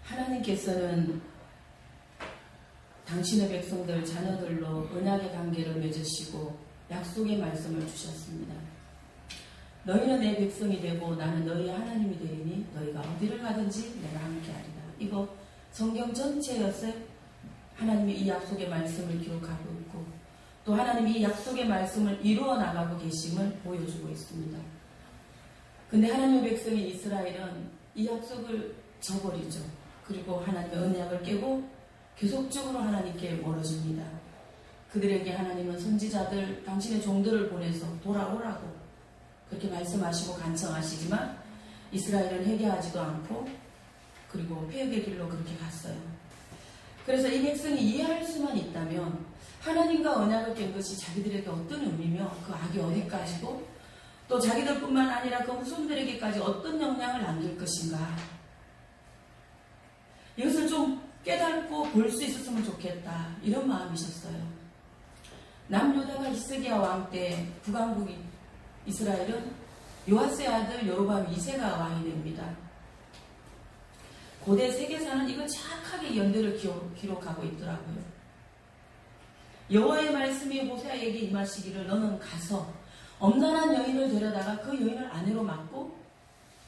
하나님께서는 당신의 백성들, 자녀들로 언약의 관계를 맺으시고 약속의 말씀을 주셨습니다. 너희는 내 백성이 되고 나는 너희의 하나님이 되리니 너희가 어디를 가든지 내가 함께하리라. 이거 성경 전체에서 하나님이 이 약속의 말씀을 기록하고 있고 또 하나님이 이 약속의 말씀을 이루어 나가고 계심을 보여주고 있습니다. 근데 하나님의 백성인 이스라엘은 이 약속을 저버리죠. 그리고 하나님의 언약을 깨고 계속적으로 하나님께 멀어집니다. 그들에게 하나님은 선지자들, 당신의 종들을 보내서 돌아오라고 그렇게 말씀하시고 간청하시지만 이스라엘은 회개하지도 않고 그리고 폐역의 길로 그렇게 갔어요. 그래서 이 백성이 이해할 수만 있다면 하나님과 언약을 깬 것이 자기들에게 어떤 의미며 그 악이 어디까지고 또 자기들뿐만 아니라 그 후손들에게까지 어떤 영향을 남길 것인가, 이것을 좀 깨닫고 볼 수 있었으면 좋겠다, 이런 마음이셨어요. 남유다가 히스기야 왕 때 북왕국 이스라엘은 요아스의 아들 여로보암 2세가 왕이 됩니다. 고대 세계사는 이걸 정확하게 연대를 기록하고 있더라고요. 여호와의 말씀이 호세아에게 임하시기를 너는 가서 엄난한 여인을 데려다가 그 여인을 아내로 맡고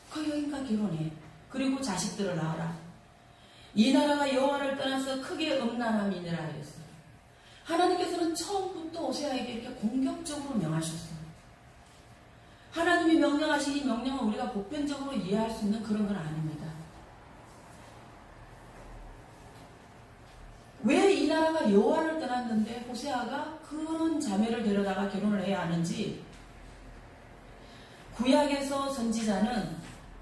그 여인과 결혼해. 그리고 자식들을 낳아라. 이 나라가 여호와를 떠나서 크게 음란함이니라 하였어요. 하나님께서는 처음부터 호세아에게 이렇게 공격적으로 명하셨어요. 하나님이 명령하신 이 명령은 우리가 보편적으로 이해할 수 있는 그런 건 아닙니다. 왜 이 나라가 여호와를 떠났는데 호세아가 그런 자매를 데려다가 결혼을 해야 하는지, 구약에서 선지자는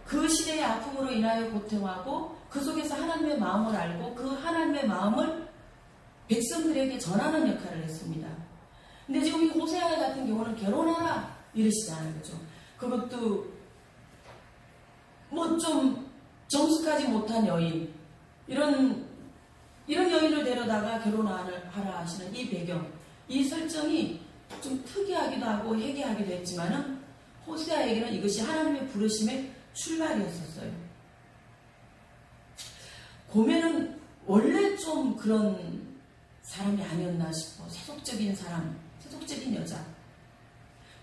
그 시대의 아픔으로 인하여 고통하고 그 속에서 하나님의 마음을 알고 그 하나님의 마음을 백성들에게 전하는 역할을 했습니다. 근데 지금 이 호세아 같은 경우는 결혼하라 이러시잖아요. 그죠? 그것도 뭐 좀 정숙하지 못한 여인, 이런 여인을 데려다가 결혼하라 하시는 이 배경, 이 설정이 좀 특이하기도 하고 해괴하기도 했지만은 호세아에게는 이것이 하나님의 부르심의 출발이었었어요. 고멜은 원래 좀 그런 사람이 아니었나 싶어. 세속적인 사람, 세속적인 여자.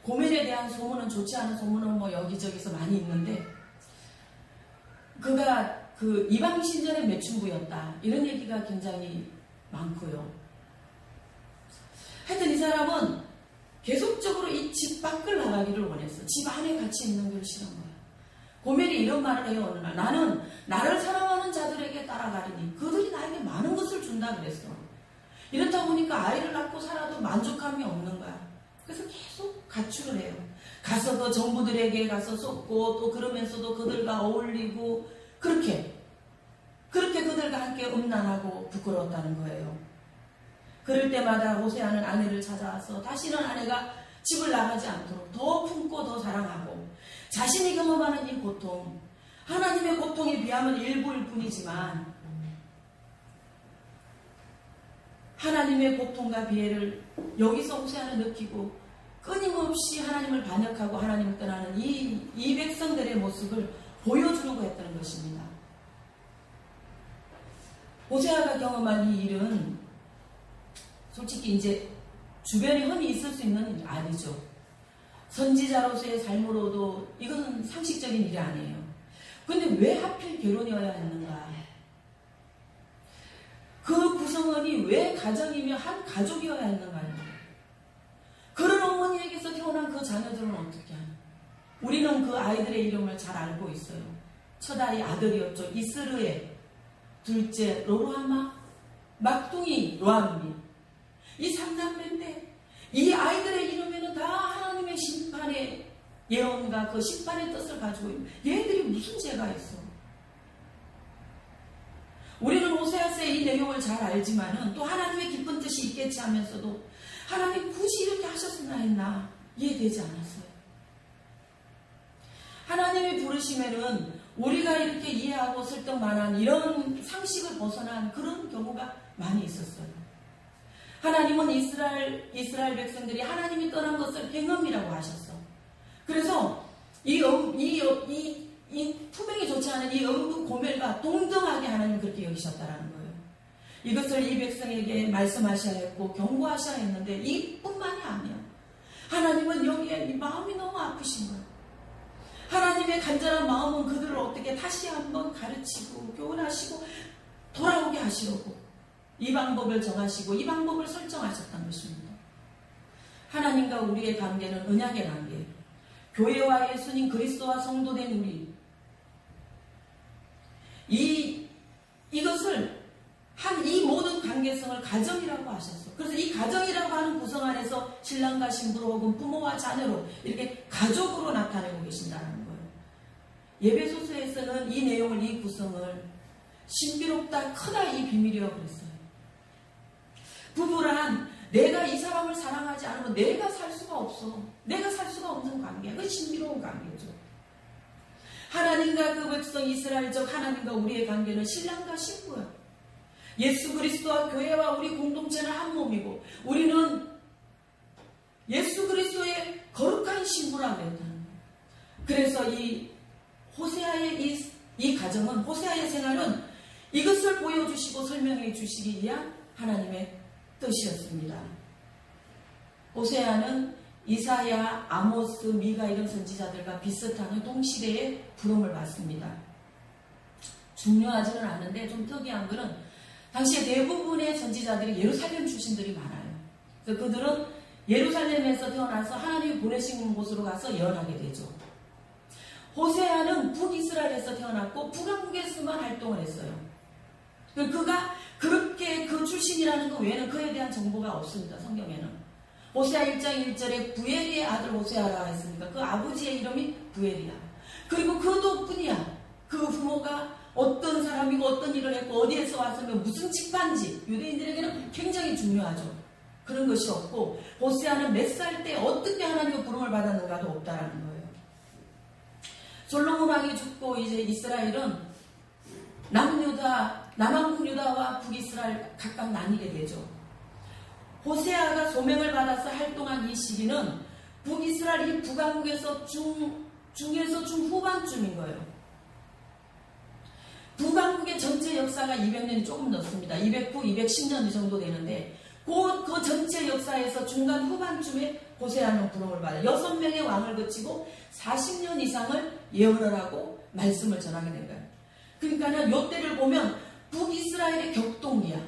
고멜에 대한 소문은, 좋지 않은 소문은 뭐 여기저기서 많이 있는데, 그가 그 이방 신전의 매춘부였다, 이런 얘기가 굉장히 많고요. 하여튼 이 사람은 계속적으로 이 집 밖을 나가기를 원했어. 집 안에 같이 있는 걸 싫은 거야. 고멜이 이런 말을 해요. 어느 날, 나는 나를 사랑하는 자들에게 따라가리니 그들이 나에게 많은 것을 준다 그랬어. 이렇다 보니까 아이를 낳고 살아도 만족함이 없는 거야. 그래서 계속 가출을 해요. 가서 그 정부들에게 가서 쏟고, 또 그러면서도 그들과 어울리고, 그렇게 그들과 함께 음란하고 부끄러웠다는 거예요. 그럴 때마다 호세아는 아내를 찾아와서 다시는 아내가 집을 나가지 않도록 더 품고 더 사랑하고, 자신이 경험하는 이 고통, 하나님의 고통에 비하면 일부일 뿐이지만 하나님의 고통과 비애를 여기서 호세아는 느끼고 끊임없이 하나님을 반역하고 하나님을 떠나는 이 백성들의 모습을 보여주려고 했다는 것입니다. 호세아가 경험한 이 일은 솔직히 이제 주변에 흔히 있을 수 있는 일이 아니죠. 선지자로서의 삶으로도 이건 상식적인 일이 아니에요. 근데 왜 하필 결혼이어야 했는가? 그 구성원이 왜 가정이며 한 가족이어야 했는가요? 그런 어머니에게서 태어난 그 자녀들은 어떻게 하냐? 우리는 그 아이들의 이름을 잘 알고 있어요. 첫 아이 아들이었죠. 이스르엘, 둘째 로루하마, 막둥이 로암미. 이 3남매인데 이 아이들의 이름에는 다 하나님의 심판의 예언과 그 심판의 뜻을 가지고 있는, 얘들이 무슨 죄가 있어? 우리는 호세아서의 이 내용을 잘 알지만은 또 하나님의 기쁜 뜻이 있겠지 하면서도 하나님 굳이 이렇게 하셨으나 했나 이해되지 않았어요. 하나님의 부르심에는 우리가 이렇게 이해하고 설득만한 이런 상식을 벗어난 그런 경우가 많이 있었어요. 하나님은 이스라엘 백성들이 하나님이 떠난 것을 행음이라고 하셨어. 그래서 이 이 투명이 좋지 않은 이 음부 고멜과 동등하게 하나님 그렇게 여기셨다라는 거예요. 이것을 이 백성에게 말씀하셔야 했고 경고하셔야 했는데 이뿐만이 아니야. 하나님은 여기에 이 마음이 너무 아프신 거예요. 하나님의 간절한 마음은 그들을 어떻게 다시 한번 가르치고 교훈하시고 돌아오게 하시려고 이 방법을 정하시고 이 방법을 설정하셨던 것입니다. 하나님과 우리의 관계는 언약의 관계, 교회와 예수님 그리스도와 성도된 우리, 이것을 이 모든 관계성을 가정이라고 하셨어. 그래서 이 가정이라고 하는 구성 안에서 신랑과 신부로 혹은 부모와 자녀로 이렇게 가족으로 나타내고 계신다는 거예요. 예배소서에서는 이 내용을, 이 구성을 신비롭다, 크다 이 비밀이라고 그랬어요. 부부란 내가 이 사람을 사랑하지 않으면 내가 살 수가 없어. 내가 살 수가 없는 관계야. 그 신비로운 관계죠. 하나님과 그 백성 이스라엘적 하나님과 우리의 관계는 신랑과 신부야. 예수 그리스도와 교회와 우리 공동체는 한 몸이고 우리는 예수 그리스도의 거룩한 신부라고 했다는 거예요. 그래서 이 호세아의 이 가정은, 호세아의 생활은 이것을 보여주시고 설명해 주시기 위한 하나님의 뜻이었습니다. 호세아는 이사야, 아모스, 미가 이런 선지자들과 비슷한 동시대의 부름을 받습니다. 중요하지는 않은데 좀 특이한 것은 당시에 대부분의 선지자들이 예루살렘 출신들이 많아요. 그래서 그들은 예루살렘에서 태어나서 하나님이 보내신 곳으로 가서 예언하게 되죠. 호세아는 북이스라엘에서 태어났고 북왕국에서만 활동을 했어요. 그가 그렇게 그 출신이라는 것 외에는 그에 대한 정보가 없습니다. 성경에는. 호세아 1장 1절에 부엘이의 아들 호세아라 했으니까 그 아버지의 이름이 부엘이야. 그리고 그도 뿐이야. 그 부모가 어떤 사람이고 어떤 일을 했고 어디에서 왔으면 무슨 직관지 유대인들에게는 굉장히 중요하죠. 그런 것이 없고 호세아는 몇 살 때 어떻게 하나님의 부름을 받았는가도 없다라는 거예요. 솔로몬 왕이 죽고 이제 이스라엘은 남왕국 유다와 북이스라엘 각각 나뉘게 되죠. 호세아가 소명을 받아서 활동한 이 시기는 북이스라엘이 북왕국에서 중에서 중후반쯤인 거예요. 북왕국의 전체 역사가 200년이 조금 넘습니다. 209, 210년 정도 되는데 그 전체 역사에서 중간 후반쯤에 호세아는 부름을 받아요. 6명의 왕을 거치고 40년 이상을 예언을 하고 말씀을 전하게 된 거예요. 그러니까는 이때를 보면 북이스라엘의 격동기야.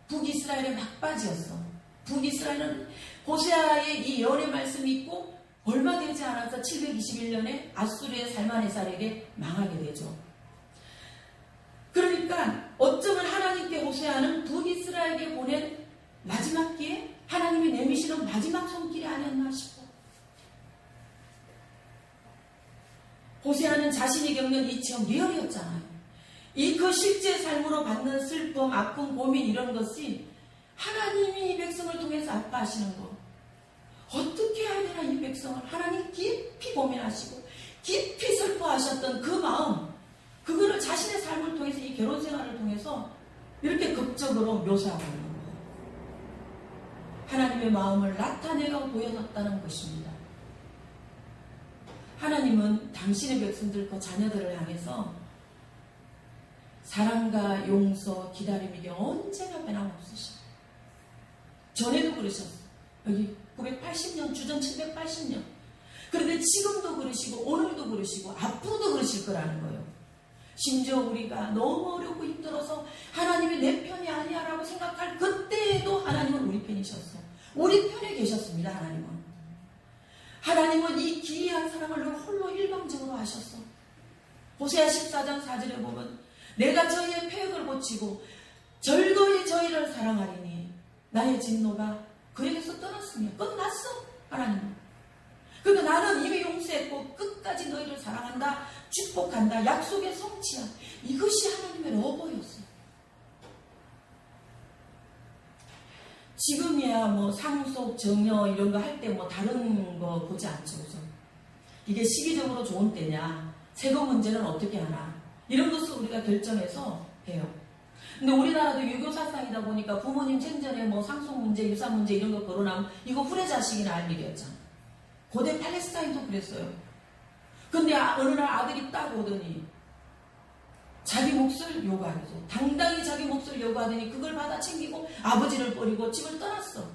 북이스라엘의 막바지였어. 북이스라엘은 호세아의 이 예언의 말씀이 있고 얼마 되지 않아서 721년에 아수르의 살마네살에게 망하게 되죠. 그러니까 어쩌면 하나님께 호세아는 북이스라엘에게 보낸 마지막 기회, 하나님이 내미시는 마지막 손길이 아니었나 싶어. 호세아는 자신이 겪는 이 체험 리얼이었잖아요. 그 실제 삶으로 받는 슬픔, 아픔, 고민 이런 것이 하나님이 이 백성을 통해서 아파하시는 것. 어떻게 해야 되나 이 백성을 하나님 깊이 고민하시고 깊이 슬퍼하셨던 그 마음, 그거를 자신의 삶을 통해서 이 결혼 생활을 통해서 이렇게 극적으로 묘사하고 있는 거예요. 하나님의 마음을 나타내어 보여줬다는 것입니다. 하나님은 당신의 백성들, 그 자녀들을 향해서 사랑과 용서, 기다림이 언제나 변함없으시다. 전에도 그러셨어요. 여기 980년, 주전 780년. 그런데 지금도 그러시고 오늘도 그러시고 앞으로도 그러실 거라는 거예요. 심지어 우리가 너무 어렵고 힘들어서 하나님이 내 편이 아니야 라고 생각할 그때에도 하나님은 우리 편이셨어. 우리 편에 계셨습니다. 하나님은 이 기이한 사랑을 홀로 일방적으로 하셨어. 호세아 14장 4절에 보면 내가 저희의 패역을 고치고 절거히 저희를 사랑하리니 나의 진노가 그에게서 떠났으며 끝났어. 하나님은. 그러니까 나는 이미 용서했고 끝까지 너희를 사랑한다, 축복한다, 약속의 성취야. 이것이 하나님의 러버였어요. 지금이야 뭐 상속, 정여 이런 거 할 때 뭐 다른 거 보지 않죠. 그죠? 이게 시기적으로 좋은 때냐, 세금 문제는 어떻게 하나, 이런 것을 우리가 결정해서 해요. 근데 우리나라도 유교 사상이다 보니까 부모님 생전에 뭐 상속 문제, 유산 문제 이런 거 거론하면 이거 후레자식이나 할 일이었잖아. 고대 팔레스타인도 그랬어요. 근데 어느 날 아들이 딱 오더니 자기 몫을 요구하죠. 당당히 자기 몫을 요구하더니 그걸 받아 챙기고 아버지를 버리고 집을 떠났어.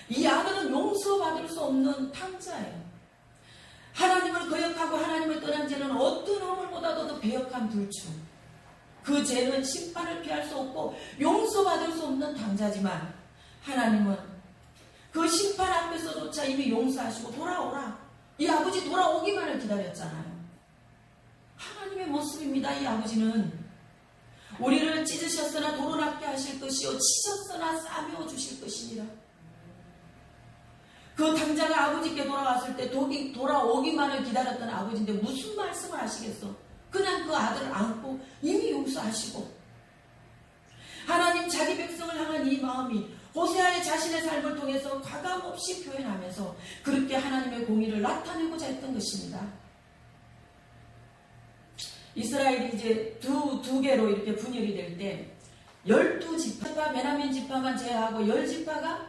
이 아들은 용서받을 수 없는 탕자예요. 하나님을 거역하고 하나님을 떠난 죄는 어떤 허물보다도 더 배역한 불충. 그 죄는 심판을 피할 수 없고 용서받을 수 없는 당자지만 하나님은 그 심판 앞에서조차 이미 용서하시고 돌아오라. 이 아버지 돌아오기만을 기다렸잖아요. 하나님의 모습입니다. 이 아버지는 우리를 찢으셨으나 도로 낫게 하실 것이요 치셨으나 싸매어 주실 것이니라. 그 당자가 아버지께 돌아왔을 때 돌아오기만을 기다렸던 아버지인데 무슨 말씀을 하시겠어? 그냥 그 아들을 안고 이미 용서하시고 하나님 자기 백성을 향한 이 마음이 호세아의 자신의 삶을 통해서 과감없이 표현하면서 그렇게 하나님의 공의를 나타내고자 했던 것입니다. 이스라엘이 이제 두 개로 이렇게 분열이 될 때 12지파가 베냐민 지파만 제외하고 10지파가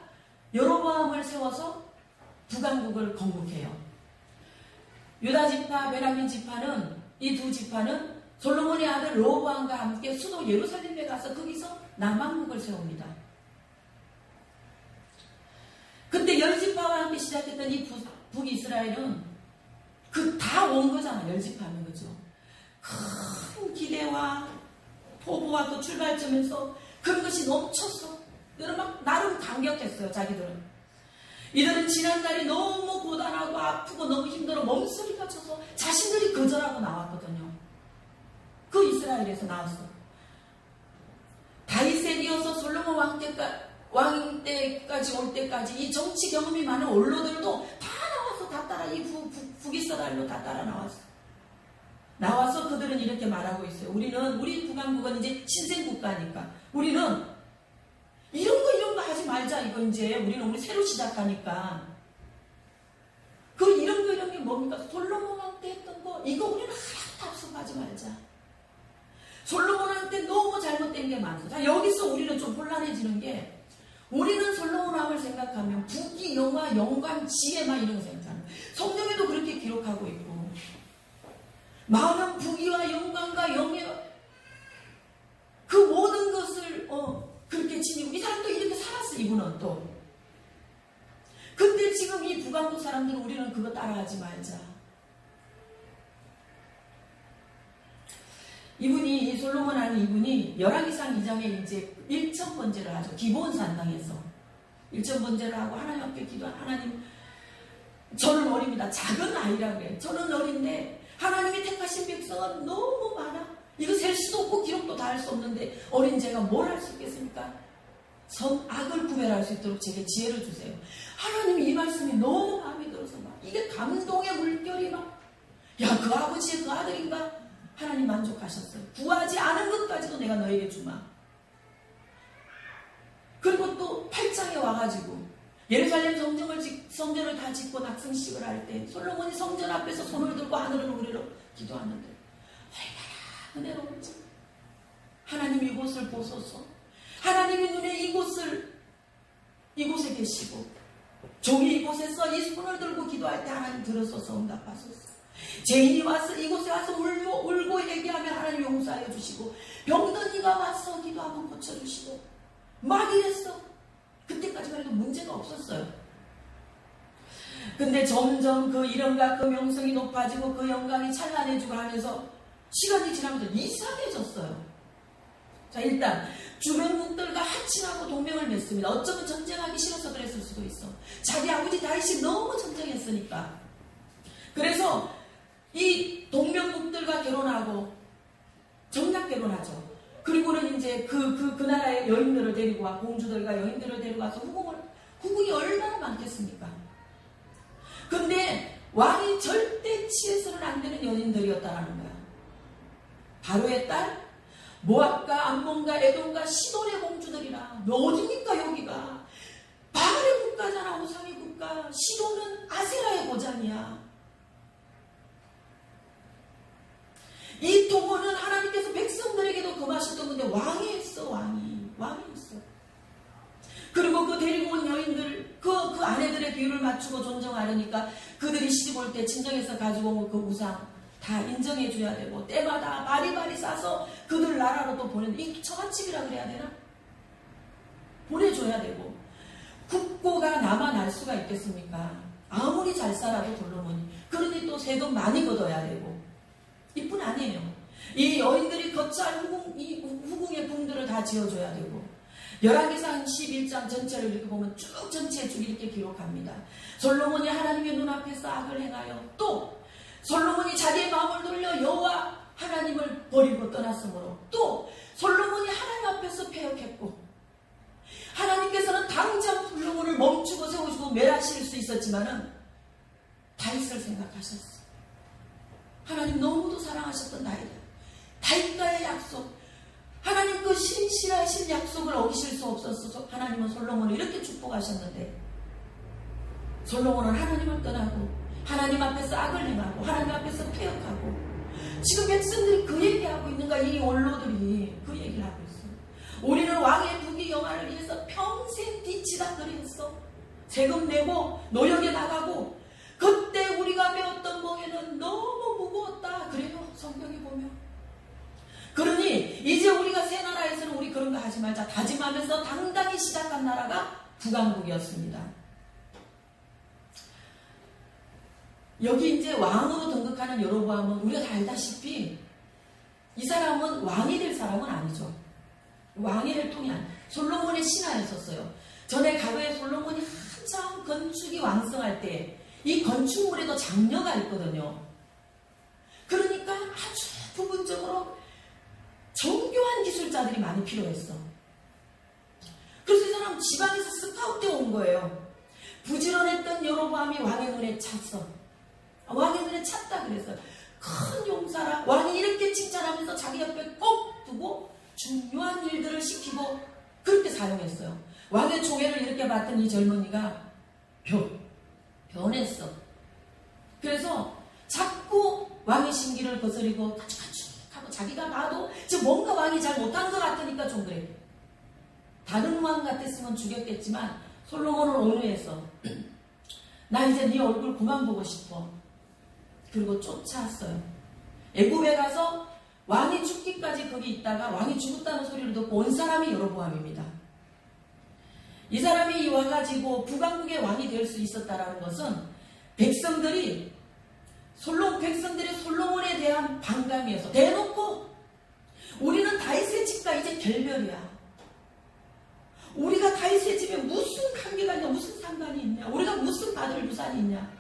여로보암을 세워서 북왕국을 건국해요. 유다 지파, 베냐민 지파는 이 두 지파는 솔로몬의 아들 로보암과 함께 수도 예루살렘에 가서 거기서 남왕국을 세웁니다. 근데 10지파와 함께 시작했던 이 북이스라엘은 다 온 거잖아. 10지파면 그죠? 큰 기대와 포부와 또 출발점에서 그런 것이 넘쳤어. 막 나름 감격했어요. 자기들은. 이들은 지난달이 너무 고단하고 아프고 너무 힘들어 몸소리가 쳐서 자신들이 거절하고 나왔거든요. 그 이스라엘에서 나왔어. 다윗에 이어서 솔로몬 왕 때까지 올 때까지 이 정치 경험이 많은 원로들도 다 나와서 다 따라 이 북이스라엘로 다 따라 나왔어. 나와서 그들은 이렇게 말하고 있어요. 우리 북왕국은 이제 신생국가니까 우리는 이런 거 하지 말자. 이거 이제 우리 새로 시작하니까 이런 게 뭡니까? 솔로몬한테 했던 거 이거 우리는 하나도 앞서가지 말자. 솔로몬한테 너무 잘못된 게 많아. 자, 여기서 우리는 좀 혼란해지는 게 우리는 솔로몬 왕을 생각하면 부귀, 영화, 영광, 지혜 막 이런 거 생각하는 거예요. 성경에도 그렇게 기록하고 있고 많은 부귀와 영광과 영예가 그 모든 것을 그렇게 지니고 이 사람도 이렇게 살았어. 이분은 또. 근데 지금 이 북왕국 사람들은 우리는 그거 따라하지 말자. 이 솔로몬 하는 이분이 열왕기상 2장에 이제 일천번제를 하죠. 기브온 산당에서 일천번제를 하고 하나님 앞에 기도한 하나님 저는 어립니다. 작은 아이라고 해요. 저는 어린데 하나님이 택하신 백성은 너무 많아. 이거 셀 수도 없고 기록도 다 할 수 없는데 어린 제가 뭘 할 수 있겠습니까? 선악을 구별할 수 있도록 제게 지혜를 주세요. 하나님이 이 말씀이 너무 마음에 들어서 막 이게 감동의 물결이 막 야, 그 아버지의 그 아들인가? 하나님 만족하셨어요. 구하지 않은 것까지도 내가 너에게 주마. 그리고 또 8장에 와가지고 예루살렘 성전을 다 짓고 낙성식을 할 때 솔로몬이 성전 앞에서 손을 들고 하늘을 노래로 기도하는데 얼마나 은혜로운지. 하나님 이곳을 보소서. 하나님의 눈에 이곳에 계시고 종이 이곳에서 이 손을 들고 기도할 때 하나님 들으소서 응답하소서. 죄인이 와서 이곳에 와서 울고 얘기하면 하나님 용서하여 주시고 병든 이가 와서 기도하면 고쳐주시고 막 이랬어. 그때까지만 해도 문제가 없었어요. 근데 점점 그 이름과 그 명성이 높아지고 그 영광이 찬란해지고 하면서 시간이 지나면서 이상해졌어요. 자, 일단 주변 국들과 합친하고 동맹을 맺습니다. 어쩌면 전쟁하기 싫어서 그랬을 수도 있어. 자기 아버지 다윗이 너무 전쟁했으니까. 그래서 이 동명국들과 결혼하고 정략 결혼하죠. 그리고는 이제 그 나라의 여인들을 데리고 와, 공주들과 여인들을 데리고 와서 후궁이 얼마나 많겠습니까? 근데 왕이 절대 취해서는 안 되는 여인들이었다라는 거야. 바로의 딸, 모압과 암몬과 에돔과 시돈의 공주들이라. 너 어디입니까 여기가? 바알의 국가잖아. 우상의 국가. 시돈은 아세라의 고장이야. 이 도구는 하나님께서 백성들에게도 금하셨던 건데 왕이 했어. 왕이 했어. 그리고 그 데리고 온 여인들 그 아내들의 비율을 맞추고 존정하려니까 그들이 시집 올 때 친정에서 가지고 온 그 우상 다 인정해 줘야 되고 때마다 바리바리 싸서 그들 나라로 또 보내는데 이 처갓집이라 그래야 되나? 보내줘야 되고 국고가 남아날 수가 있겠습니까? 아무리 잘 살아도 솔로몬이 그러니 또 세금 많이 걷어야 되고 이뿐 아니에요. 이 여인들이 거처할 후궁의 궁들을 다 지어줘야 되고 열왕기상 11장 전체를 이렇게 보면 쭉 전체에 쭉 이렇게 기록합니다. 솔로몬이 하나님의 눈앞에서 악을 행하여 또 솔로몬이 자기의 마음을 돌려 여호와 하나님을 버리고 떠났으므로 또 솔로몬이 하나님 앞에서 패역했고 하나님께서는 당장 솔로몬을 멈추고 세우시고 멸하실 수 있었지만은 다윗을 생각하셨어. 하나님 너무도 사랑하셨던 다윗과의 약속, 하나님 그 신실하신 약속을 어기실 수 없었어. 하나님은 솔로몬을 이렇게 축복하셨는데 솔로몬은 하나님을 떠나고 하나님 앞에서 악을 행하고 하나님 앞에서 패역하고 지금 백성들이 그 얘기하고 있는가? 이 원로들이 그 얘기를 하고 있어요. 우리는 왕의 부귀 영화를 위해서 평생 뒤치다거리했어. 세금 내고 노역에 나가고 그때 우리가 배웠던 멍에는 너무 무거웠다. 그래요. 성경에 보면. 그러니 이제 우리가 새 나라에서는 우리 그런 거 하지 말자 다짐하면서 당당히 시작한 나라가 북왕국이었습니다. 여기 이제 왕으로 등극하는 여로보암은 우리가 다 알다시피 이 사람은 왕이 될 사람은 아니죠. 왕이 될 통이 아니에요. 솔로몬의 신하였었어요. 전에 과거에 솔로몬이 한참 건축이 왕성할 때 이 건축물에도 장려가 있거든요. 그러니까 아주 부분적으로 정교한 기술자들이 많이 필요했어. 그래서 이 사람 지방에서 스카웃되어 온 거예요. 부지런했던 여로보암이 왕의 눈에 찼어. 왕의 눈에 찼다 그랬어요. 큰 용사라 왕이 이렇게 칭찬하면서 자기 옆에 꼭 두고 중요한 일들을 시키고 그렇게 사용했어요. 왕의 총애를 이렇게 받던 이 젊은이가 변했어. 그래서 자꾸 왕의 심기를 거스리고 가축하고 자기가 봐도 지금 뭔가 왕이 잘 못하는 것 같으니까 좀 그래. 다른 왕 같았으면 죽였겠지만 솔로몬은 온유해서 나 이제 네 얼굴 그만 보고 싶어. 그리고 쫓아왔어요. 애굽에 가서 왕이 죽기까지 거기 있다가 왕이 죽었다는 소리를 듣고 온 사람이 여로보암입니다. 이 사람이 와가지고 북왕국의 왕이 될 수 있었다라는 것은 백성들이 솔로몬에 대한 반감이어서 대놓고 우리는 다윗의 집과 이제 결별이야. 우리가 다윗의 집에 무슨 관계가 있냐, 무슨 상관이 있냐, 우리가 무슨 받을 유산이 있냐.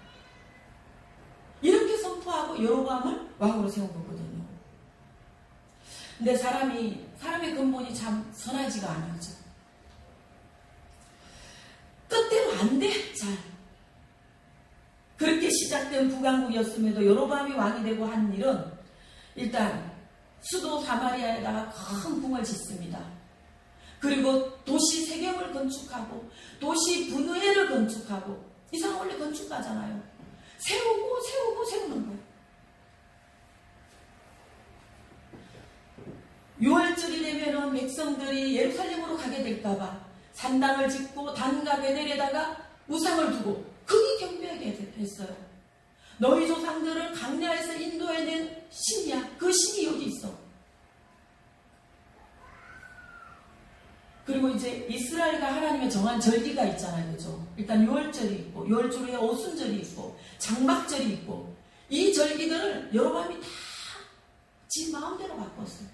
이렇게 선포하고 여로보암을 왕으로 세운 거거든요. 근데 사람의 근본이 참 선하지가 않았죠. 뜻대로 안 돼, 잘. 그렇게 시작된 북왕국이었음에도 여로보암이 왕이 되고 한 일은 일단 수도 사마리아에다가 큰 궁을 짓습니다. 그리고 도시 세겜을 건축하고 도시 분회를 건축하고 이 사람 원래 건축가잖아요. 세우는 거예요. 6월절이 되면은 백성들이 예루살렘으로 가게 될까봐 산당을 짓고 단과 베델에다가 우상을 두고 거기 경배하게 했어요. 너희 조상들을 광야에서 인도해낸 신이야. 그 신이 여기 있어. 그리고 이제 이스라엘과 하나님의 정한 절기가 있잖아요. 그죠? 일단 6월절이 있고 6월절 후에 오순절이 있고 장막절이 있고 이 절기들을 여로보암이 다 지 마음대로 바꿨어요.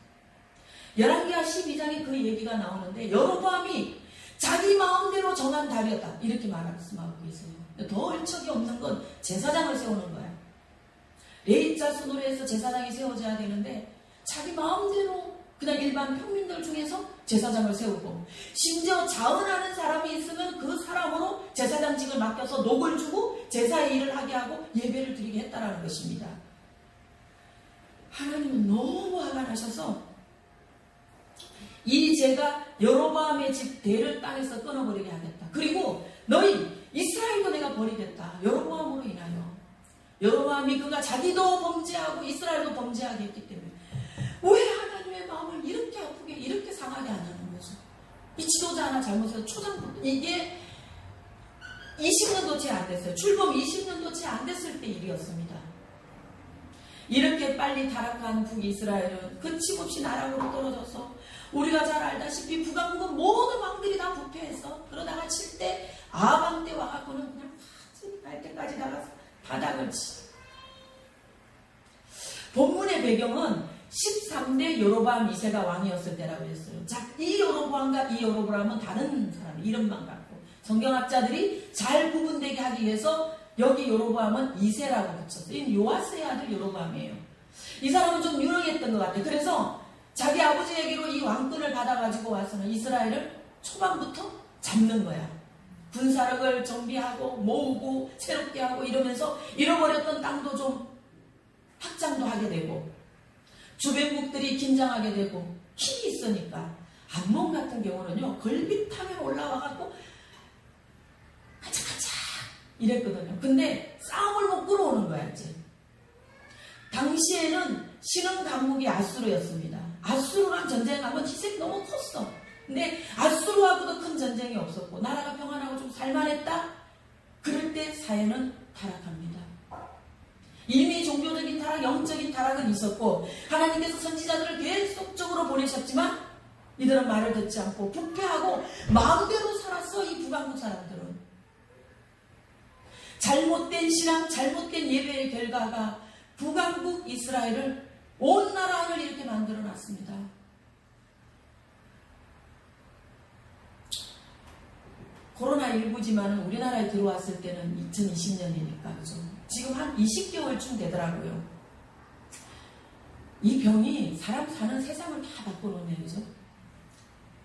열왕기하 12장에 그 얘기가 나오는데 여로보암이 자기 마음대로 정한 달이었다. 이렇게 말씀하고 계세요. 더 얼척이 없는 건 제사장을 세우는 거야. 레위자 순으로 해서 제사장이 세워져야 되는데 자기 마음대로 그냥 일반 평민들 중에서 제사장을 세우고 심지어 자언하는 사람이 있으면 그 사람으로 제사장직을 맡겨서 녹을 주고 제사의 일을 하게 하고 예배를 드리게 했다라는 것입니다. 하나님은 너무 화가 나셔서 이 죄가 여로보암의 집 대를 땅에서 끊어버리게 하겠다. 그리고 너희 이스라엘도 내가 버리겠다. 여로보암으로 인하여. 여로보암이 그가 자기도 범죄하고 이스라엘도 범죄하게 했기 때문에 왜 하나님의 마음을 이렇게 아프게 이렇게 상하게 하냐는 거죠. 이 지도자 하나 잘못해서 초장부터 이게 20년도 채 안 됐어요. 출범 20년도 채 안 됐을 때 일이었습니다. 이렇게 빨리 타락한 북이스라엘은 거침없이 나락으로 떨어져서 우리가 잘 알다시피 북왕국은 모든 왕들이 다 부패해서 그러다가 칠 때 아방 때 와갖고는 그냥 갈 때까지 나가서 바닥을 치. 본문의 배경은 13대 여로보암 2세가 왕이었을 때라고 했어요. 자, 이 여로보암과 이 여로보암은 다른 사람, 이름만 갖고 성경학자들이 잘 구분되게 하기 위해서 여기 여로보암은 2세라고 붙였어요. 이 요아스의 아들 여로보암이에요. 이 사람은 좀 유능했던 것 같아요. 그래서 자기 아버지에게로 이 왕권을 받아가지고 와서는 이스라엘을 초반부터 잡는 거야. 군사력을 정비하고 모으고 새롭게 하고 이러면서 잃어버렸던 땅도 좀 확장도 하게 되고 주변국들이 긴장하게 되고 힘이 있으니까 암몬 같은 경우는요 걸빗하면 올라와갖고 가차가차 이랬거든요. 근데 싸움을 못 끌어오는 거야 이제. 당시에는 신흥 강국이 아수르였습니다. 아수르랑 전쟁하면 희생이 너무 컸어. 근데 아수르하고도 큰 전쟁이 없었고 나라가 평안하고 좀 살만했다. 그럴 때 사회는 타락합니다. 이미 종교적인 타락, 영적인 타락은 있었고 하나님께서 선지자들을 계속적으로 보내셨지만 이들은 말을 듣지 않고 부패하고 마음대로 살았어. 이 북왕국 사람들은 잘못된 신앙, 잘못된 예배의 결과가 북왕국 이스라엘을 온 나라 하늘 이렇게 만들어 놨습니다. 코로나19지만 우리나라에 들어왔을 때는 2020년이니까 그죠? 지금 한 20개월쯤 되더라고요. 이 병이 사람 사는 세상을 다 바꿔놓네요. 그죠?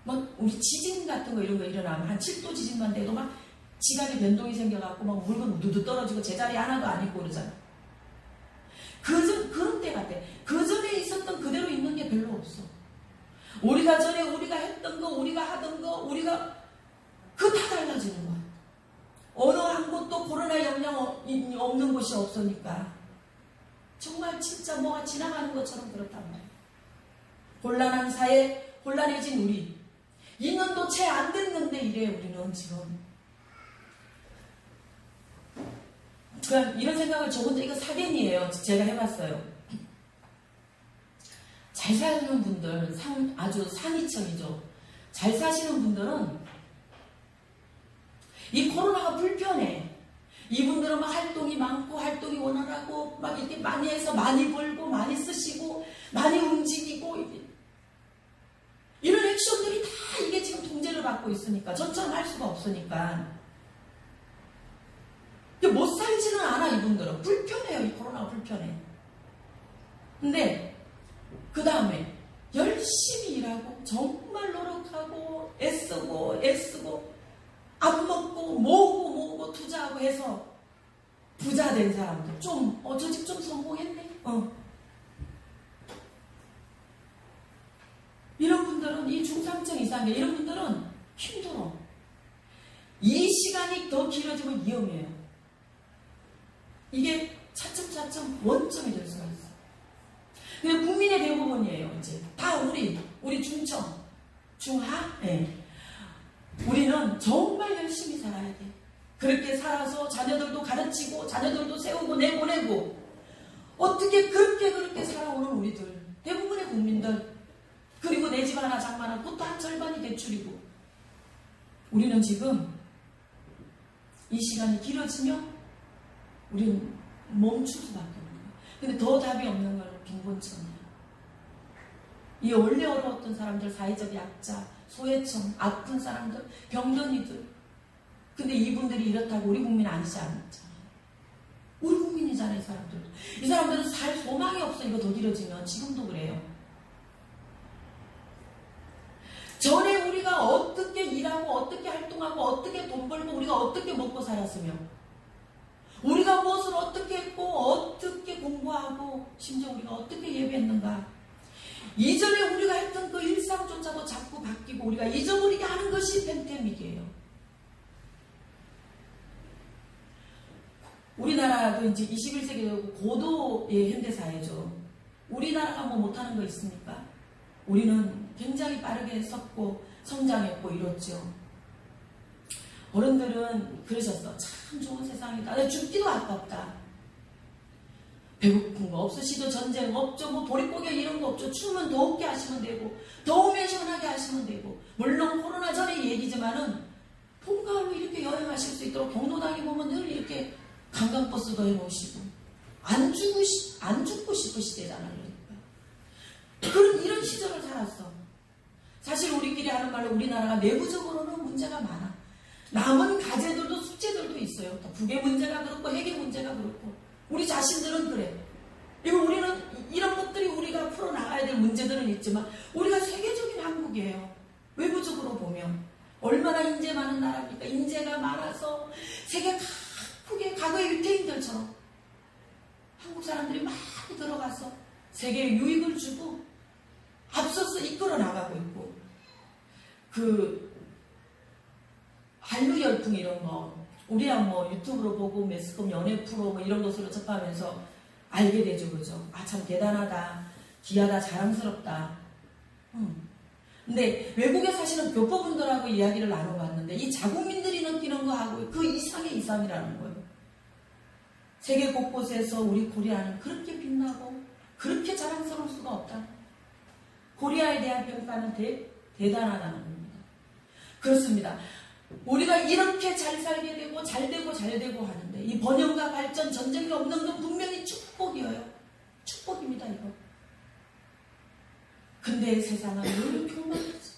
뭐 우리 지진 같은 거 이런 거 일어나면 한 7도 지진만 돼도 막 지각에 변동이 생겨갖고 막 물건 우두두 떨어지고 제자리 하나도 안 있고 그러잖아. 그런 때 같아. 그 전에 있었던 그대로 있는 게 별로 없어. 우리가 전에 우리가 했던 거, 우리가 하던 거, 우리가 그거 다 달라지는 거야. 어느 한 곳도 코로나 영향 없는 곳이 없으니까 정말 진짜 뭐가 지나가는 것처럼 그렇단 말이야. 곤란한 사회, 곤란해진 우리. 2년도 채 안 됐는데 이래 우리는 지금. 그냥 이런 생각을 저 혼자 이거 사견이에요. 제가 해봤어요. 잘 사는 분들, 아주 상위층이죠. 잘 사시는 분들은 이 코로나가 불편해. 이분들은 막 활동이 많고 활동이 원활하고 막 이렇게 많이 해서 많이 벌고 많이 쓰시고 많이 움직이고 이런 액션들이 다 이게 지금 통제를 받고 있으니까 저처럼 할 수가 없으니까 못 살지는 않아. 이분들은 불편해요. 이 코로나가 불편해. 근데 그 다음에 열심히 일하고 정말 노력하고 애쓰고 안 먹고 모으고 투자하고 해서 부자 된 사람들 좀 저 집 좀 성공했네. 이런 분들은 이 중상층 이상의 이런 분들은 힘들어. 이 시간이 더 길어지면 위험해요. 이게 차츰 원점이 될 수가 있어. 근데 국민의 대부분이에요. 이제 다 우리 중청 중하 우리는 정말 열심히 살아야 돼. 그렇게 살아서 자녀들도 가르치고 자녀들도 세우고 내보내고 어떻게 그렇게 살아오는 우리들 대부분의 국민들 그리고 내 집 하나 장 하나 그것도 한 절반이 대출이고 우리는 지금 이 시간이 길어지면 우리는 멈출 수밖에 없는 거야. 근데 더 답이 없는 건 빈곤층이야. 이 원래 어려웠던 사람들 사회적 약자 소외층, 아픈 사람들, 병든이들. 근데 이분들이 이렇다고 우리 국민 아니지 않잖아요. 우리 국민이잖아요, 이 사람들도. 이 사람들은 살 소망이 없어. 이거 더 길어지면. 지금도 그래요. 전에 우리가 어떻게 일하고 어떻게 활동하고 어떻게 돈 벌고 우리가 어떻게 먹고 살았으며 우리가 무엇을 어떻게 했고 어떻게 공부하고 심지어 우리가 어떻게 예배했는가. 이전에 우리가 했던 그 일상조차도 자꾸 바뀌고 우리가 잊어버리게 하는 것이 팬데믹이에요. 우리나라도 이제 21세기 고도의 현대사회죠. 우리나라가 뭐 못하는 거 있습니까? 우리는 굉장히 빠르게 섰고 성장했고 이뤘죠. 어른들은 그러셨어. 참 좋은 세상이다. 죽기도 아깝다. 배고픈 거 없으시죠? 전쟁 없죠? 뭐 보릿고개 이런 거 없죠? 추우면 더웁게 하시면 되고 더우면 시원하게 하시면 되고 물론 코로나 전의 얘기지만은 봄, 가을로 이렇게 여행하실 수 있도록 경로당에 보면 늘 이렇게 관광버스도 해놓으시고 안 죽고 싶으시대잖아요. 그런 이런 시절을 살았어. 사실 우리끼리 하는 말로 우리나라가 내부적으로는 문제가 많아. 남은 과제들도 숙제들도 있어요. 국의 문제가 그렇고 핵의 문제가 그렇고 우리 자신들은 그래. 이거 우리는 이런 것들이 우리가 풀어나가야 될 문제들은 있지만 우리가 세계적인 한국이에요. 외부적으로 보면 얼마나 인재 많은 나라입니까? 인재가 많아서 세계 각국의 과거의 유태인들처럼 한국 사람들이 많이 들어가서 세계에 유익을 주고 앞서서 이끌어 나가고 있고 그 한류 열풍 이런 거 우리야 뭐 유튜브로 보고 매스컴 연예 프로 뭐 이런 것으로 접하면서 알게 되죠. 그죠? 아, 참 대단하다. 귀하다. 자랑스럽다. 근데 외국에 사시는 교포분들하고 이야기를 나눠봤는데 이 자국민들이 느끼는 거하고 그 이상의 이상이라는 거예요. 세계 곳곳에서 우리 코리아는 그렇게 빛나고 그렇게 자랑스러울 수가 없다. 코리아에 대한 평가는 대단하다는 겁니다. 그렇습니다. 우리가 이렇게 잘 살게 되고 잘 되고 하는데 이 번영과 발전, 전쟁이 없는 건 분명히 축복이에요. 축복입니다, 이거. 근데 세상은 늘 교만하지.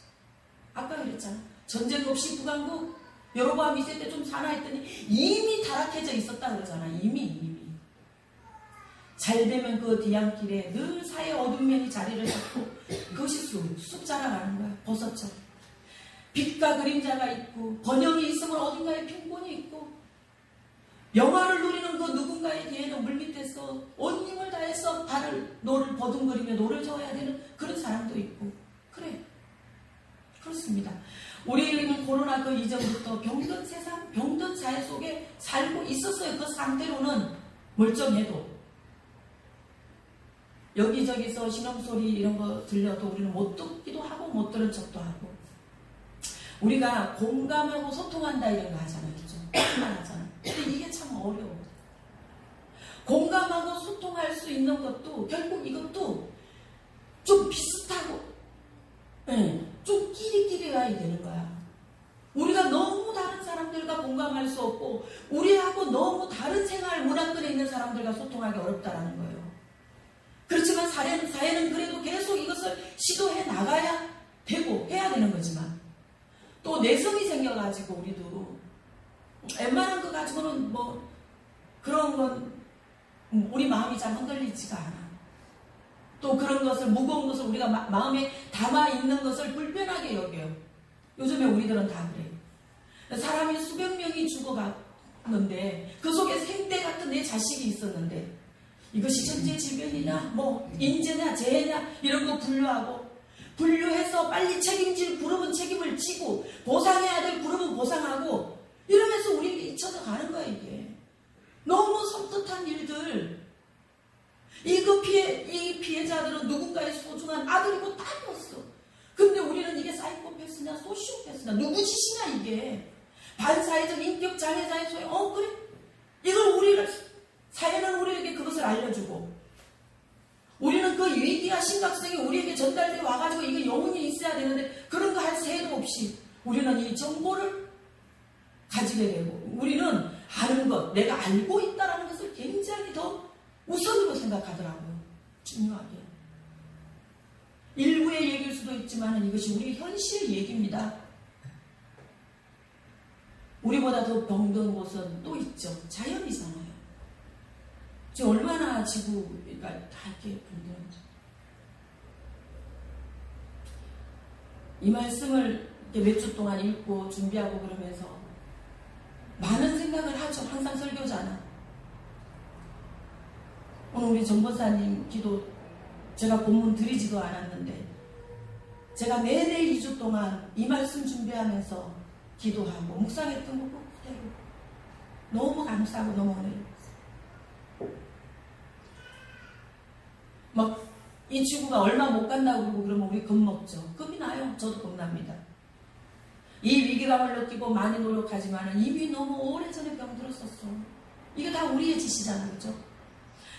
아까 그랬잖아. 전쟁 없이 북한국 여로보암 2세 때 좀 사나 했더니 이미 타락해져 있었다 그러잖아. 이미. 잘 되면 그 뒤안길에 늘 사회 어두운 면이 자리를 잡고 그것이 쑥 자라가는 거야. 버섯처럼. 빛과 그림자가 있고 번영이 있으면 어딘가에 빈곤이 있고 영화를 누리는 그 누군가의 뒤에는 물밑에서 온 힘을 다해서 노를 버둥거리며 노를 저어야 되는 그런 사람도 있고 그래. 그렇습니다. 우리는 코로나 그 이전부터 병든 세상, 병든 사회 속에 살고 있었어요. 그 상태로는 멀쩡해도 여기저기서 신음소리 이런 거 들려도 우리는 못 듣기도 하고 못 들은 척도 하고 우리가 공감하고 소통한다 이런 거 하잖아요. 그죠? 하잖아. 근데 이게 참 어려워. 공감하고 소통할 수 있는 것도 결국 이것도 좀 비슷하고 좀 끼리끼리 가야 되는 거야. 우리가 너무 다른 사람들과 공감할 수 없고 우리하고 너무 다른 생활 문화권에 있는 사람들과 소통하기 어렵다라는 거예요. 그렇지만 사회는 그래도 계속 이것을 시도해 나가야 되고 해야 되는 거지만 또 내성이 생겨가지고 우리도 웬만한 거 가지고는 뭐 그런 건 우리 마음이 잘 흔들리지가 않아. 또 그런 것을 무거운 것을 우리가 마음에 담아 있는 것을 불편하게 여겨요. 요즘에 우리들은 다 그래. 사람이 수백 명이 죽어갔는데 그 속에 생떼 같은 내 자식이 있었는데 이것이 천재지변이냐 뭐 인재냐 재해냐 이런 거 분류해서 빨리 책임질 그룹은 책임을 지고 보상해야 될 그룹은 보상하고 이러면서 우리에게 잊혀져 가는 거야. 이게 너무 섬뜩한 일들. 이 피해자들은 누군가의 소중한 아들이고 딸이었어. 근데 우리는 이게 사이코패스냐 소시오패스냐 누구 짓이냐 이게. 반사회적 인격 장애자의 소용. 그래 이걸 사회는 우리에게 그것을 알려주고 우리는 그 위기와 심각성이 우리에게 전달되어 와가지고 이거 영혼이 있어야 되는데 그런 거 할 새도 없이 우리는 이 정보를 가지게 되고 우리는 아는 것, 내가 알고 있다는 것을 굉장히 더 우선으로 생각하더라고요. 중요하게. 일부의 얘기일 수도 있지만 이것이 우리 현실의 얘기입니다. 우리보다 더 병든 곳은 또 있죠. 자연이잖아요. 지금 얼마나 지구가 다 이렇게 병드는지. 이 말씀을 몇 주 동안 읽고 준비하고 그러면서 많은 생각을 하죠. 항상 설교자는. 오늘 우리 정보사님 기도 제가 본문 드리지도 않았는데 제가 내내 2주 동안 이 말씀 준비하면서 기도하고 묵상했던 거 그대로 너무 감사하고 너무 은혜로웠어요. 막 이 친구가 얼마 못 간다고 그러고 그러면 우리 겁먹죠. 겁이 나요. 저도 겁납니다. 이 위기감을 느끼고 많이 노력하지만 이미 너무 오래전에 병들었었어. 이게 다 우리의 짓이잖아, 그죠?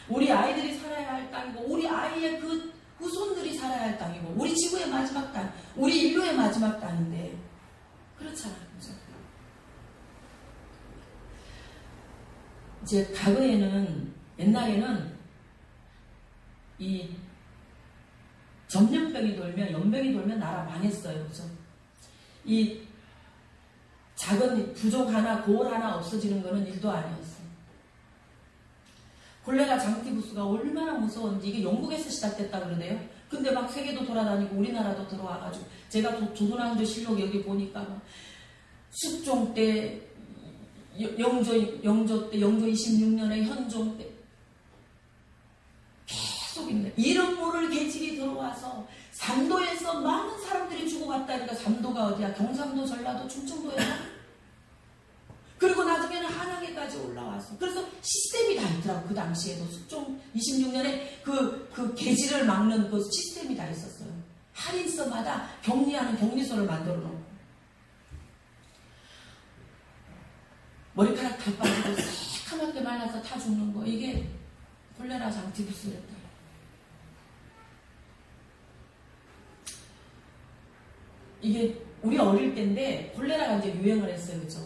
우리 아이들이 살아야 할 땅이고, 우리 아이의 그 후손들이 살아야 할 땅이고, 우리 지구의 마지막 땅, 우리 인류의 마지막 땅인데, 그렇잖아, 그죠? 이제 과거에는, 옛날에는 이 전염병이 돌면, 연병이 돌면 나라 망했어요, 그죠? 이 작은 부족 하나, 고을 하나 없어지는 거는 일도 아니었어요. 콜레라 장티푸스가 얼마나 무서운지, 이게 영국에서 시작됐다 그러네요. 근데 막 세계도 돌아다니고 우리나라도 들어와가지고, 제가 조선왕조 실록 여기 보니까 막 숙종 때, 영조 때, 영조 26년에 현종 때 계속 있네. 이름 모를 계집이 들어와서 삼도에서 많은 사람들이 죽어갔다니까. 삼도가 어디야? 경상도, 전라도, 충청도에서. 그리고 나중에는 한양에까지 올라와서. 그래서 시스템이 다 있더라고. 그 당시에도 숙종 26년에 그 계지를 막는 그 시스템이 다 있었어요. 할인서마다 격리하는 격리소를 만들어 놓고. 머리카락 다 빠지고 새카맣게 말라서 타 죽는 거. 이게 콜레라 장티푸스였다. 이게 우리 어릴 때인데 콜레라가 이제 유행을 했어요. 그죠?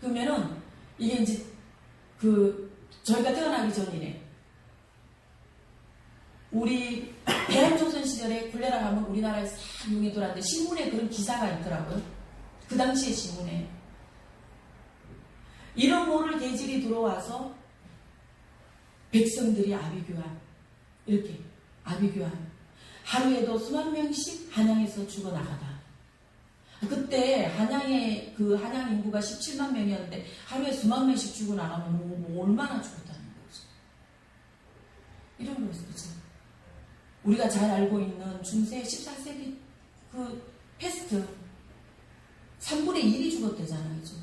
그러면은 이게 이제 저희가 태어나기 전이네. 우리 대한조선 시절에 콜레라 가면 우리나라에 싹 유행이 돌았는데 신문에 그런 기사가 있더라고요. 그 당시에 신문에. 이런 모를 계집이 들어와서 백성들이 아비규환, 이렇게 아비규환. 하루에도 수만 명씩 한양에서 죽어나가다. 그때 한양의 한양 인구가 17만 명이었는데 하루에 수만 명씩 죽어나가면 뭐 얼마나 죽었다는 거죠. 이런 거였어요. 그죠? 우리가 잘 알고 있는 중세 14세기 그 패스트 3분의 1이 죽었대잖아요. 그죠?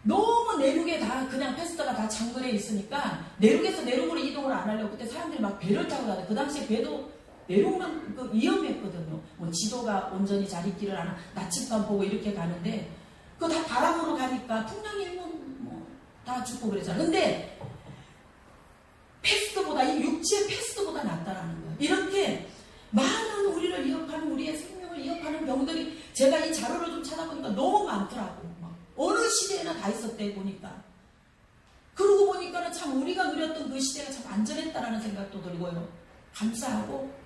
너무 내륙에 다 그냥 패스트가 다 장거리에 있으니까 내륙에서 내륙으로 이동을 안 하려고 그때 사람들이 막 배를 타고 가요. 그 당시에 배도 내륙만 위험했거든요. 뭐 지도가 온전히 잘 있기를 안 하나 나침반 보고 이렇게 가는데 그거 다 바람으로 가니까 풍랑이 일면 뭐 다 죽고 그러잖아요. 근데 패스트보다 이 육지의 패스트보다 낫다라는 거예요. 이렇게 많은 우리를 위협하는 우리의 생명을 위협하는 병들이 제가 이 자료를 좀 찾아보니까 너무 많더라고. 어느 시대에나 다 있었대 보니까. 그러고 보니까는 참 우리가 누렸던 그 시대가 참 안전했다라는 생각도 들고요. 감사하고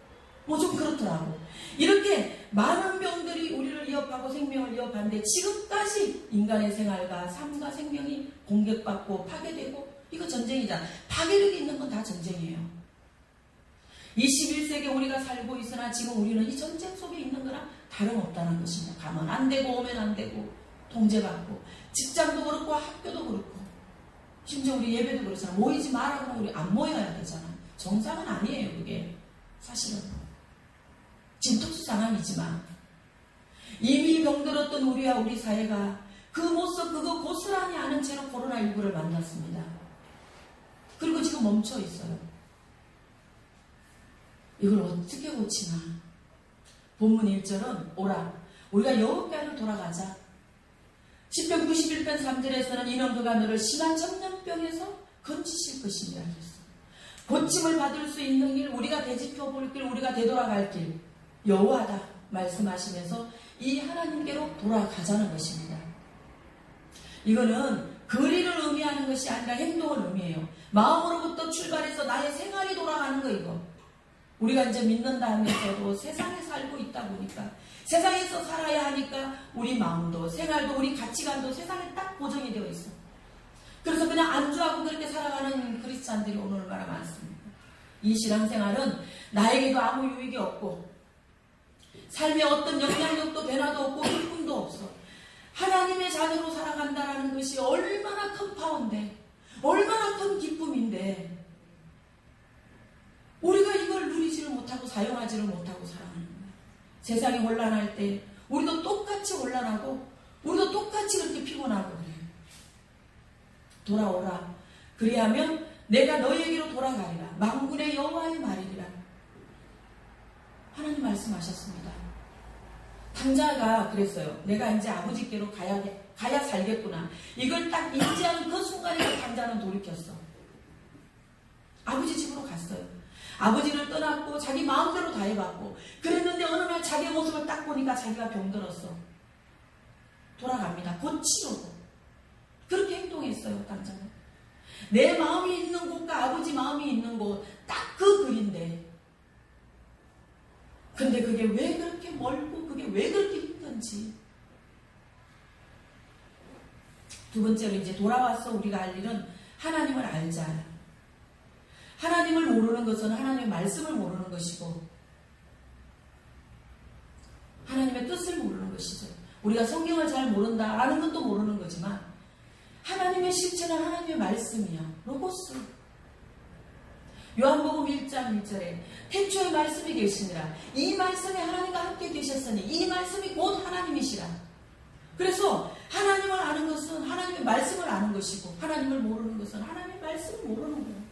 뭐 좀 그렇더라고. 이렇게 많은 병들이 우리를 위협하고 생명을 위협하는데 지금까지 인간의 생활과 삶과 생명이 공격받고 파괴되고 이거 전쟁이잖아. 파괴력이 있는 건 다 전쟁이에요. 21세기에 우리가 살고 있으나 지금 우리는 이 전쟁 속에 있는 거랑 다름없다는 것입니다. 가면 안 되고 오면 안 되고 통제받고 직장도 그렇고 학교도 그렇고 심지어 우리 예배도 그렇잖아. 모이지 마라 그러면 우리 안 모여야 되잖아. 정상은 아니에요. 그게 사실은 진통수 상황이지만 이미 병들었던 우리와 우리 사회가 그 모습 그거 고스란히 아는 채로 코로나19를 만났습니다. 그리고 지금 멈춰 있어요. 이걸 어떻게 고치나. 본문 1절은 오라 우리가 여호와께로 돌아가자. 시편 91편 3절에서는 이는 그가 너를 심한 전염병에서 건지실 것이니라 했어. 고침을 받을 수 있는 길, 우리가 되짚어 볼 길, 우리가 되돌아갈 길 여호와다 말씀하시면서 이 하나님께로 돌아가자는 것입니다. 이거는 거리를 의미하는 것이 아니라 행동을 의미해요. 마음으로부터 출발해서 나의 생활이 돌아가는 거 이거. 우리가 이제 믿는다 하면서도 세상에 살고 있다 보니까 세상에서 살아야 하니까 우리 마음도 생활도 우리 가치관도 세상에 딱 고정이 되어 있어. 그래서 그냥 안주하고 그렇게 살아가는 크리스찬들이 오늘 얼마나 많습니다. 이 신앙생활은 나에게도 아무 유익이 없고 삶에 어떤 영향력도 변화도 없고 기쁨도 없어. 하나님의 자녀로 살아간다는 것이 얼마나 큰 파워인데 얼마나 큰 기쁨인데 우리가 이걸 누리지를 못하고 사용하지를 못하고 살아가는 거야. 세상이 혼란할 때 우리도 똑같이 혼란하고 우리도 똑같이 그렇게 피곤하고 그래요. 돌아오라. 그리하면 내가 너에게로 돌아가리라. 만군의 여호와의 말이리라. 하나님 말씀하셨습니다. 당자가 그랬어요. 내가 이제 아버지께로 가야 살겠구나. 이걸 딱 인지하는 그 순간에 당자는 돌이켰어. 아버지 집으로 갔어요. 아버지를 떠났고 자기 마음대로 다 해봤고 그랬는데 어느 날 자기의 모습을 딱 보니까 자기가 병들었어. 돌아갑니다. 곧 치료고. 그렇게 행동했어요. 당자는. 내 마음이 있는 곳과 아버지 마음이 있는 곳 딱 그 글인데 근데 그게 왜 그렇게 멀고 그게 왜 그렇게 힘든지. 두 번째로 이제 돌아와서 우리가 할 일은 하나님을 알자. 하나님을 모르는 것은 하나님의 말씀을 모르는 것이고 하나님의 뜻을 모르는 것이죠. 우리가 성경을 잘 모른다라는 것도 모르는 거지만 하나님의 실체는 하나님의 말씀이야. 로고스. 요한복음 1장 1절에 태초에 말씀이 계시니라. 이 말씀에 하나님과 함께 계셨으니 이 말씀이 곧 하나님이시라. 그래서 하나님을 아는 것은 하나님의 말씀을 아는 것이고 하나님을 모르는 것은 하나님의 말씀을 모르는 거예요.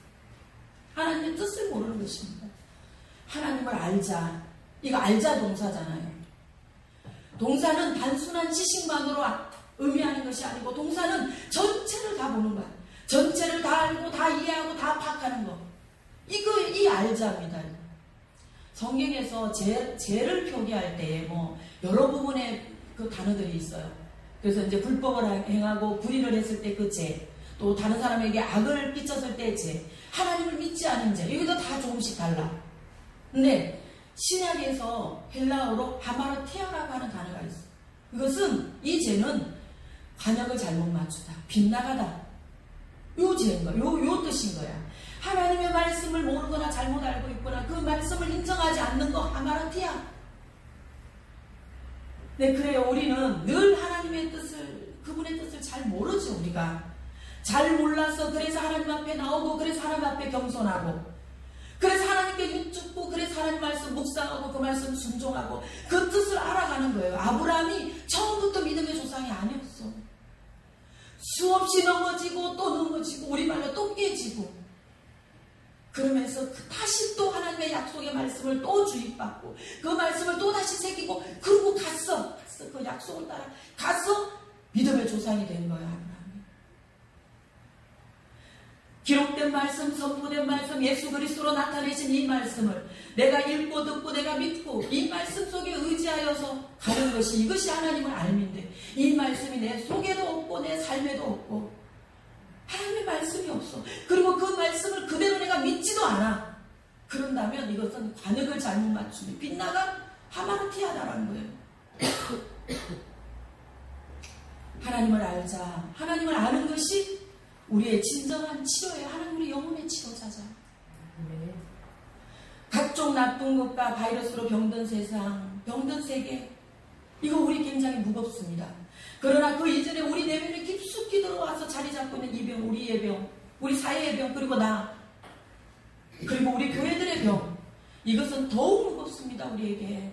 하나님의 뜻을 모르는 것입니다. 하나님을 알자. 이거 알자 동사잖아요. 동사는 단순한 지식만으로 의미하는 것이 아니고 동사는 전체를 다 보는 거야. 전체를 다 알고 다 이해하고 다 파악하는 거. 이 알자입니다. 성경에서 죄를 표기할 때에 여러 부분의 그 단어들이 있어요. 그래서 이제 불법을 행하고 불의를 했을 때 그 죄, 또 다른 사람에게 악을 끼쳤을 때 죄, 하나님을 믿지 않은 죄, 여기도 다 조금씩 달라. 근데 신약에서 헬라어로 하마르티아라고 하는 단어가 있어. 이것은 이 죄는 관역을 잘못 맞추다, 빗나가다. 요 죄인 거야. 요 뜻인 거야. 하나님의 말씀을 모르거나 잘못 알고 있거나 그 말씀을 인정하지 않는 거 하마르티아. 네, 그래요. 우리는 늘 하나님의 뜻을, 그분의 뜻을 잘 모르죠. 우리가 잘 몰라서 그래서 하나님 앞에 나오고 그래서 하나님 앞에 겸손하고 그래서 하나님께 눈쫓고 그래서 하나님 말씀 묵상하고 그 말씀 순종하고 그 뜻을 알아가는 거예요. 아브라함이 처음부터 믿음의 조상이 아니었어. 수없이 넘어지고 또 넘어지고 우리말로 또 깨지고 그러면서 다시 또 하나님의 약속의 말씀을 또 주입받고 그 말씀을 또 다시 새기고 그러고 갔어. 그 약속을 따라 가서 믿음의 조상이 된 거야. 아브라함이. 기록된 말씀, 선포된 말씀, 예수 그리스도로 나타내신 이 말씀을 내가 읽고 듣고 내가 믿고 이 말씀 속에 의지하여서 가는 것이 이것이 하나님을 알민데 이 말씀이 내 속에도 없고 내 삶에도 없고 하나님의 말씀이 없어. 그리고 그 말씀을 그대로 내가 믿지도 않아. 그런다면 이것은 관역을 잘못 맞추니 빗나간 하마르티아다라는 거예요. 하나님을 알자. 하나님을 아는 것이 우리의 진정한 치료예요. 하나님 우리 영혼의 치료자자. 각종 나쁜 것과 바이러스로 병든 세상, 병든 세계, 이거 우리 굉장히 무겁습니다. 그러나 그 이전에 우리 내면에 깊숙이 들어와서 자리 잡고 있는 이 병, 우리의 병, 우리 사회의 병, 그리고 나, 그리고 우리 교회들의 병, 이것은 더욱 무겁습니다. 우리에게.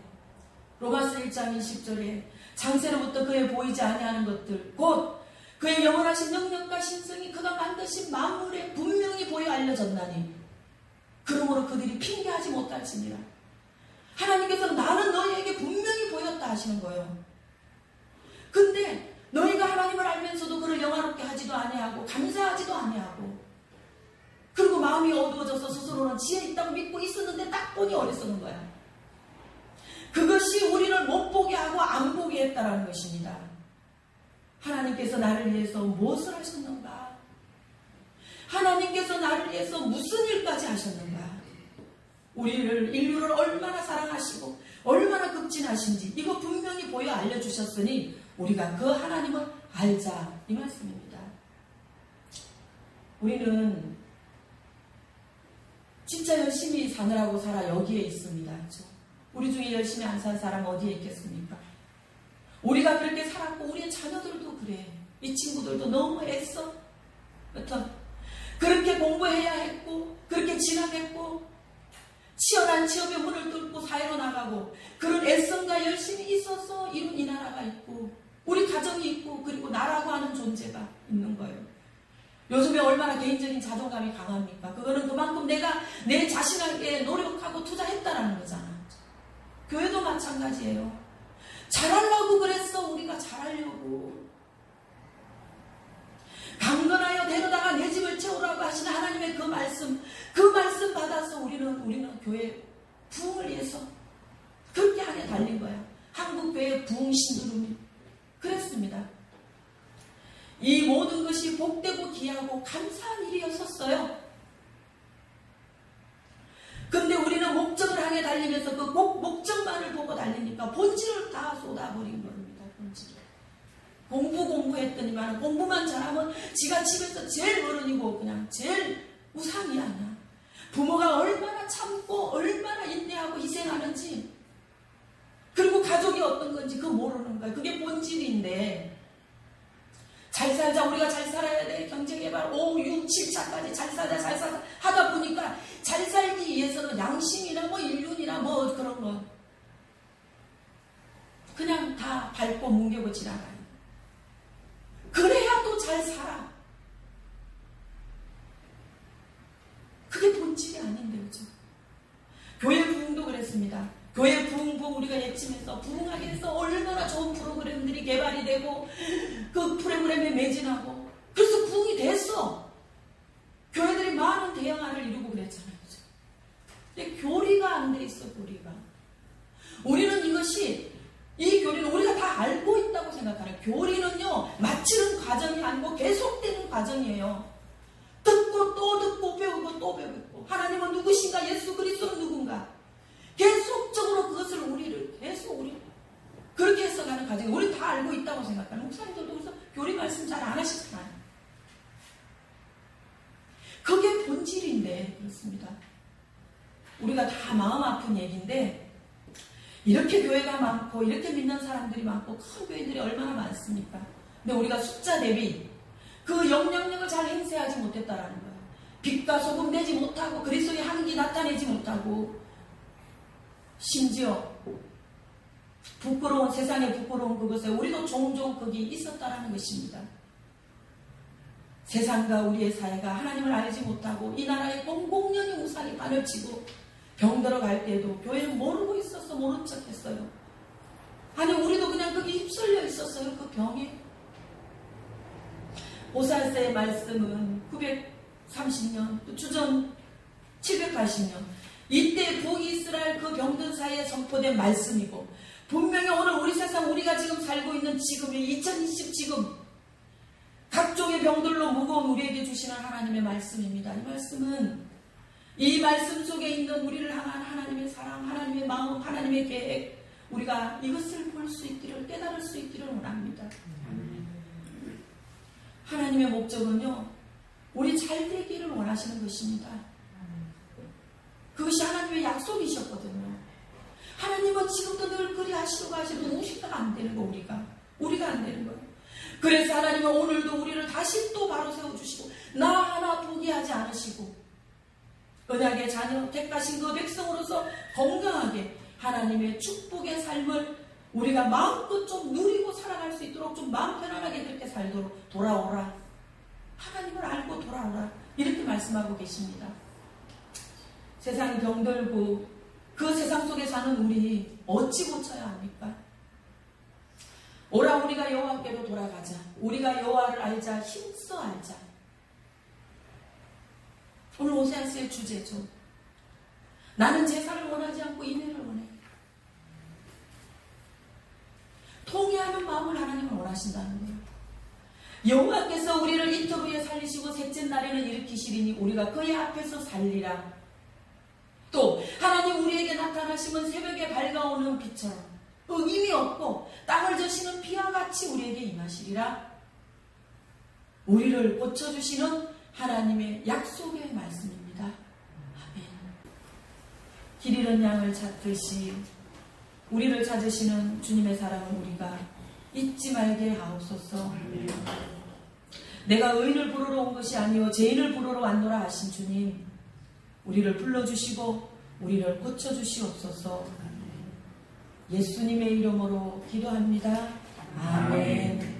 로마서 1장 20절에 장세로부터 그의 보이지 아니하는 것들 곧 그의 영원하신 능력과 신성이 그가 만드신 만물에 분명히 보여 알려졌나니 그러므로 그들이 핑계하지 못할지니라. 하나님께서 나는 너희에게 분명히 보였다 하시는 거예요. 근데 너희가 하나님을 알면서도 그를 영화롭게 하지도 아니하고 감사하지도 아니하고 그리고 마음이 어두워져서 스스로는 지혜 있다고 믿고 있었는데 딱 보니 어리석은 거야. 그것이 우리를 못 보게 하고 안 보게 했다라는 것입니다. 하나님께서 나를 위해서 무엇을 하셨는가? 하나님께서 나를 위해서 무슨 일까지 하셨는가? 우리를, 인류를 얼마나 사랑하시고 얼마나 극진하신지 이거 분명히 보여 알려주셨으니 우리가 그 하나님을 알자 이 말씀입니다. 우리는 진짜 열심히 사느라고 살아 여기에 있습니다. 그렇죠? 우리 중에 열심히 안 산 사람 어디에 있겠습니까? 우리가 그렇게 살았고 우리의 자녀들도 그래. 이 친구들도 너무 애써. 그렇죠? 그렇게 공부해야 했고 그렇게 진학했고 치열한 취업의 문을 뚫고 사회로 나가고 그런 애성과 열심이 있어서 이룬 이 나라가 있고 우리 가정이 있고 그리고 나라고 하는 존재가 있는 거예요. 요즘에 얼마나 개인적인 자존감이 강합니까? 그거는 그만큼 내가 내 자신에게 노력하고 투자했다라는 거잖아. 교회도 마찬가지예요. 잘하려고 그랬어. 우리가 잘하려고. 강건하여 데려다가 내 집을 채우라고 하시는 하나님의 그 말씀 받아서 우리는 교회 부흥을 위해서 그렇게 안에 달린 거야. 한국교회 부흥 신두름이 그랬습니다. 이 모든 것이 복되고 귀하고 감사한 일이었었어요. 근데 우리는 목적을 향해 달리면서 그 목적만을 보고 달리니까 본질을 다 쏟아버린 겁니다. 본질을. 공부했더니만 공부만 잘하면 지가 집에서 제일 어른이고 그냥 제일 우상이 아니야. 부모가 얼마나 참고 얼마나 인내하고 희생하는지, 그리고 가족이 어떤 건지 그거 모르는 거야. 그게 본질인데, 잘 살자, 우리가 잘 살아야 돼, 경제개발 5, 6, 7차까지 잘 살자 하다 보니까 잘 살기 위해서는 양심이나 뭐 인륜이나 뭐 그런 거 그냥 다 밟고 뭉개고 지나가요. 그래야 또 잘 살아. 그게 본질이 아닌데, 그죠? 교회 부흥도 그랬습니다. 교회 부흥 우리가 예침해서 부흥하게 해서 얼마나 좋은 프로그램들이 개발이 되고 그 프로그램에 매진하고, 그래서 부흥이 됐어. 교회들이 많은 대형화를 이루고 그랬잖아요, 그죠? 근데 교리가 안 돼 있어. 교리가. 우리는 이 교리는 우리가 다 알고 있다고 생각하는, 교리는요 마치는 과정이 아니고 계속되는 과정이에요. 듣고 또 듣고 배우고 또 배우고, 하나님은 누구신가, 예수 그리스도는 누군가, 계속적으로 그것을 우리 그렇게 해석하는 과정이, 우리 다 알고 있다고 생각하는, 목사님들도 그래서 교리 말씀 잘 안 하시잖아요. 그게 본질인데, 그렇습니다. 우리가 다 마음 아픈 얘기인데, 이렇게 교회가 많고 이렇게 믿는 사람들이 많고 큰 교회들이 얼마나 많습니까? 근데 우리가 숫자 대비 그 영향력을 잘 행사하지 못했다라는 거예요. 빛과 소금 내지 못하고 그리스도의 향기 나타내지 못하고, 심지어 세상에 부끄러운 그것에 우리도 종종 거기 있었다라는 것입니다. 세상과 우리의 사회가 하나님을 알지 못하고 이 나라의 공공연히 우상이 판을 치고 병 들어갈 때도 교회는 모르고 있었어. 모른 척 했어요. 아니, 우리도 그냥 거기 휩쓸려 있었어요. 그 병에. 오살세의 말씀은 930년, 또 주전 780년, 이때 북이스라엘 그 병든 사이에 선포된 말씀이고, 분명히 오늘 우리 세상, 우리가 지금 살고 있는 지금이 2020 지금 각종의 병들로 무거운 우리에게 주시는 하나님의 말씀입니다. 이 말씀 속에 있는 우리를 향한 하나님의 사랑, 하나님의 마음, 하나님의 계획, 우리가 이것을 볼 수 있기를, 깨달을 수 있기를 원합니다. 하나님의 목적은요, 우리 잘 되기를 원하시는 것입니다. 그것이 하나님의 약속이셨거든요. 하나님은 지금도 늘 그리 하시려고 하시는데 우리가 안 되는 거, 우리가 안 되는 거예요. 그래서 하나님은 오늘도 우리를 다시 또 바로 세워주시고, 나 하나 포기하지 않으시고, 언약의 자녀, 택하신 그 백성으로서 건강하게 하나님의 축복의 삶을 우리가 마음껏 좀 누리고 살아갈 수 있도록, 좀 마음 편안하게 그렇게 살도록 돌아오라. 하나님을 알고 돌아오라. 이렇게 말씀하고 계십니다. 세상이 병들고 그 세상 속에 사는 우리 어찌 고쳐야 합니까? 오라, 우리가 여호와께로 돌아가자. 우리가 여호와를 알자. 힘써 알자. 오늘 오세아스의 주제죠. 나는 제사를 원하지 않고 인애를 원해. 통회하는 마음을 하나님은 원하신다는 거예요. 여호와께서 우리를 이틀 후에 살리시고 셋째 날에는 일으키시리니 우리가 그의 앞에서 살리라. 또 하나님 우리에게 나타나시면 새벽에 밝아오는 빛처럼 의미 없고 땅을 저시는 비와 같이 우리에게 임하시리라. 우리를 고쳐주시는 하나님의 약속의 말씀입니다. 아멘. 길 잃은 양을 찾듯이 우리를 찾으시는 주님의 사랑을 우리가 잊지 말게 하옵소서. 내가 의인을 부르러 온 것이 아니요 죄인을 부르러 왔노라 하신 주님, 우리를 불러주시고 우리를 고쳐주시옵소서. 예수님의 이름으로 기도합니다. 아멘.